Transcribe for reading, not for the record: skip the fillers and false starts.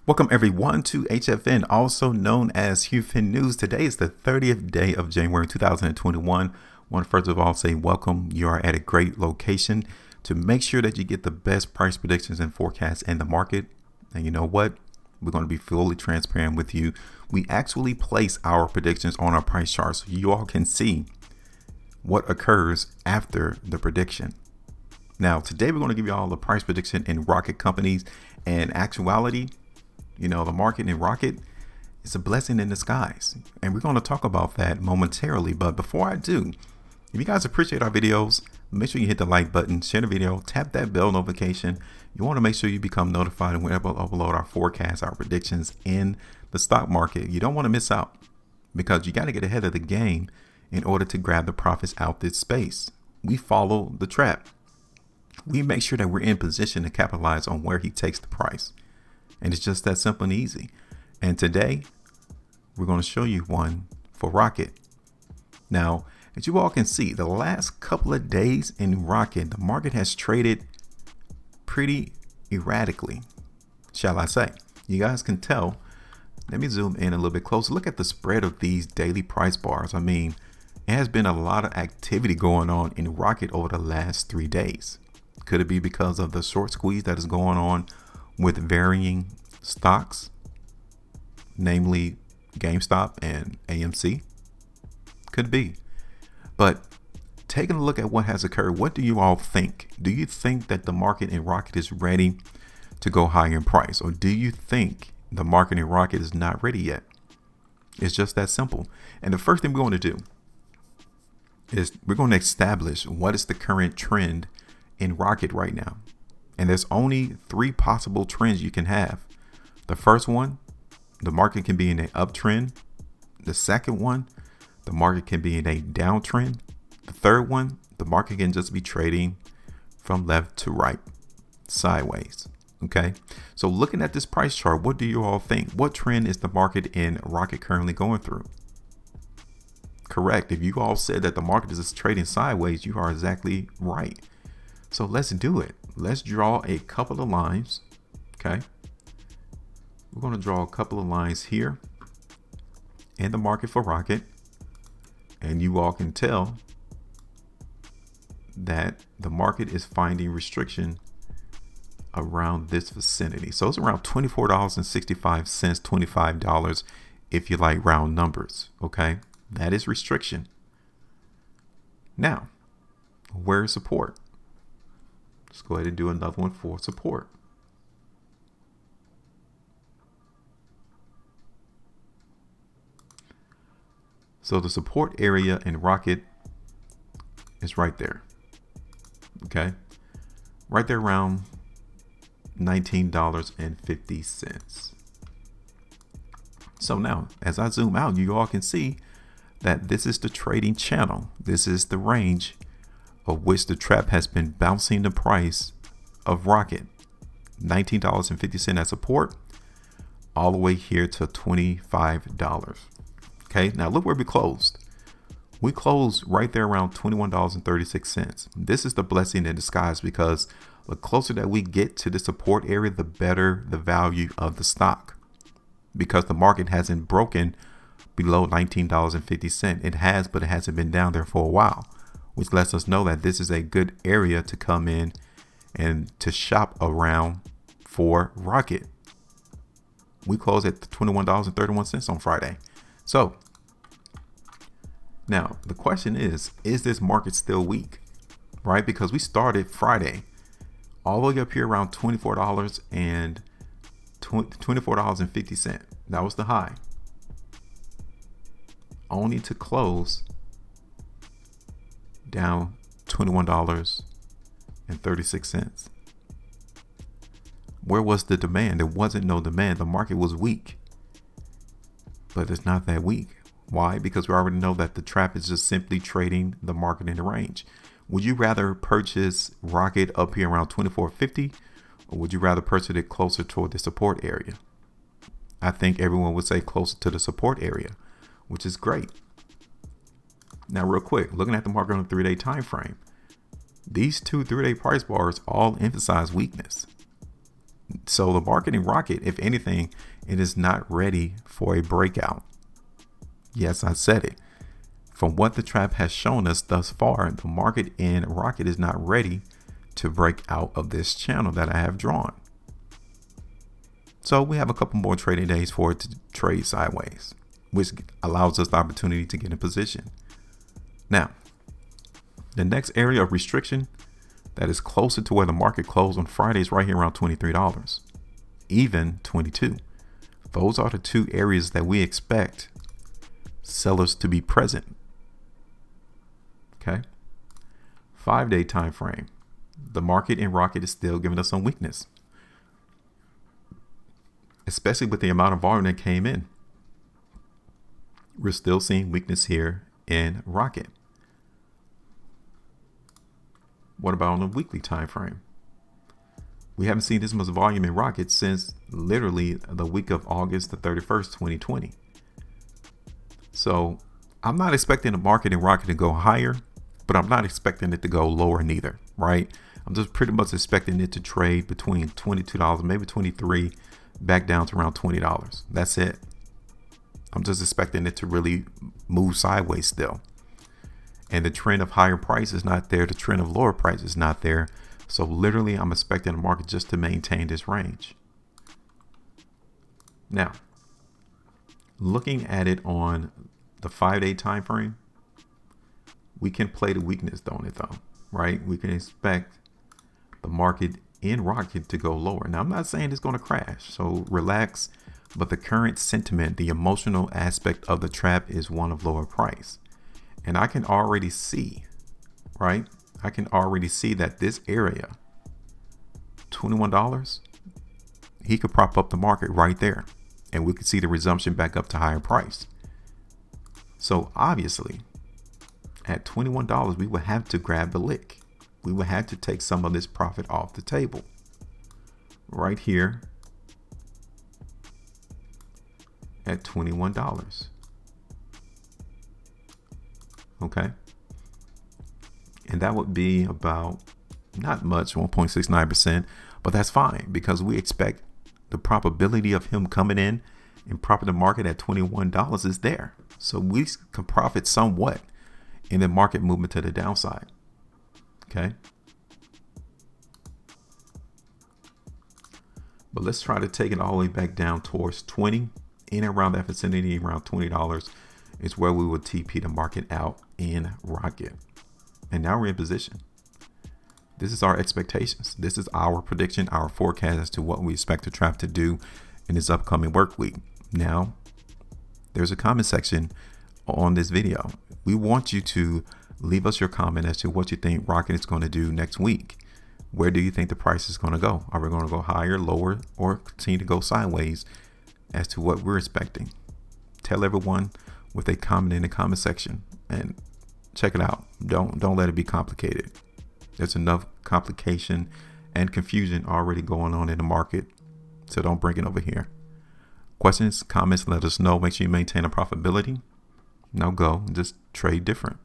Welcome everyone to HFN, also known as HueFin News. Today is the 30th day of January 2021. I want to first of all say welcome. You are at a great location to make sure that you get the best price predictions and forecasts in the market. And you know what? We're going to be fully transparent with you. We actually place our predictions on our price chart so you all can see what occurs after the prediction. Now, today we're going to give you all the price prediction in rocket companies. And actuality, you know, the market in rocket is a blessing in disguise. And we're going to talk about that momentarily. But before I do, if you guys appreciate our videos, make sure you hit the like button, share the video, tap that bell notification. You want to make sure you become notified whenever we upload our forecasts, our predictions in the stock market. You don't want to miss out because you got to get ahead of the game in order to grab the profits out this space. We follow the trap. We make sure that we're in position to capitalize on where he takes the price. And it's just that simple and easy. And today we're going to show you one for rocket. Now, as you all can see, the last couple of days in rocket, the market has traded pretty erratically, shall I say. You guys can tell. Let me zoom in a little bit closer. Look at the spread of these daily price bars. I mean, it has been a lot of activity going on in rocket over the last 3 days. Could it be because of the short squeeze that is going on with varying stocks, namely GameStop and AMC? Could be. But taking a look at what has occurred, what do you all think? Do you think that the market in rocket is ready to go higher in price? Or do you think the market in rocket is not ready yet? It's just that simple. And the first thing we're going to do is we're going to establish what is the current trend in rocket right now. And there's only 3 possible trends you can have. The first one, the market can be in an uptrend. The second one, the market can be in a downtrend. The third one, the market can just be trading from left to right, sideways. Okay. So looking at this price chart, what do you all think? What trend is the market in rocket currently going through? Correct. If you all said that the market is trading sideways, you are exactly right. So let's do it. Let's draw a couple of lines. Okay. We're going to draw a couple of lines here in the market for rocket. And you all can tell that the market is finding restriction around this vicinity. So it's around $24.65, $25 if you like round numbers. Okay. That is restriction. Now, where's support? Let's go ahead and do another one for support. So the support area in rocket is right there. Okay. Right there around $19.50. So now as I zoom out, you all can see that this is the trading channel. This is the range of which the trap has been bouncing the price of rocket. $19.50 at support, all the way here to $25. Okay, now look where we closed. We closed right there around $21.36. This is the blessing in disguise because the closer that we get to the support area, the better the value of the stock. Because the market hasn't broken below $19.50. It has, but it hasn't been down there for a while, which lets us know that this is a good area to come in and to shop around for rocket. We closed at $21.31 on Friday. So now the question is this market still weak? Right? Because we started Friday all the way up here around $24 and $24.50. That was the high. Only to close down $21.36. Where was the demand? There wasn't no demand. The market was weak, but it's not that weak. Why? Because we already know that the trap is just simply trading the market in the range. Would you rather purchase rocket up here around $24.50, or would you rather purchase it closer toward the support area? I think everyone would say closer to the support area, which is great. Now, real quick, looking at the market on a 3-day time frame, these 2 3-day price bars all emphasize weakness. So the market in Rocket, if anything, it is not ready for a breakout. Yes, I said it. From what the trap has shown us thus far, the market in Rocket is not ready to break out of this channel that I have drawn. So we have a couple more trading days for it to trade sideways, which allows us the opportunity to get in position. Now, the next area of restriction that is closer to where the market closed on Friday is right here around $23, even 22. Those are the two areas that we expect sellers to be present. Okay. 5-day time frame. The market in Rocket is still giving us some weakness, especially with the amount of volume that came in. We're still seeing weakness here in Rocket. What about on the weekly time frame? We haven't seen this much volume in Rocket since literally the week of August the 31st, 2020. So I'm not expecting the market in Rocket to go higher, but I'm not expecting it to go lower neither, right? I'm just pretty much expecting it to trade between $22, maybe $23, back down to around $20. That's it. I'm just expecting it to really move sideways still. And the trend of higher price is not there. The trend of lower price is not there. So literally, I'm expecting the market just to maintain this range. Now, looking at it on the 5-day time frame, we can play the weakness on it though, right? We can expect the market in Rocket to go lower. Now, I'm not saying it's going to crash, so relax. But the current sentiment, the emotional aspect of the trap is one of lower price. And I can already see, right? I can already see that this area, $21, he could prop up the market right there. And we could see the resumption back up to higher price. So obviously, at $21, we would have to grab the lick. We would have to take some of this profit off the table. Right here at $21. Okay. And that would be about, not much, 1.69%, but that's fine because we expect the probability of him coming in and propping the market at $21 is there. So we can profit somewhat in the market movement to the downside. Okay. But let's try to take it all the way back down towards 20, in and around that vicinity, around $20 is where we will TP the market out in Rocket. And now we're in position. This is our expectations. This is our prediction, our forecast as to what we expect the trap to do in this upcoming work week. Now, there's a comment section on this video. We want you to leave us your comment as to what you think Rocket is going to do next week. Where do you think the price is going to go? Are we going to go higher, lower, or continue to go sideways as to what we're expecting? Tell everyone with a comment in the comment section and check it out. Don't let it be complicated. There's enough complication and confusion already going on in the market, so don't bring it over here. Questions, comments, let us know. Make sure you maintain a profitability. Now go, just trade different.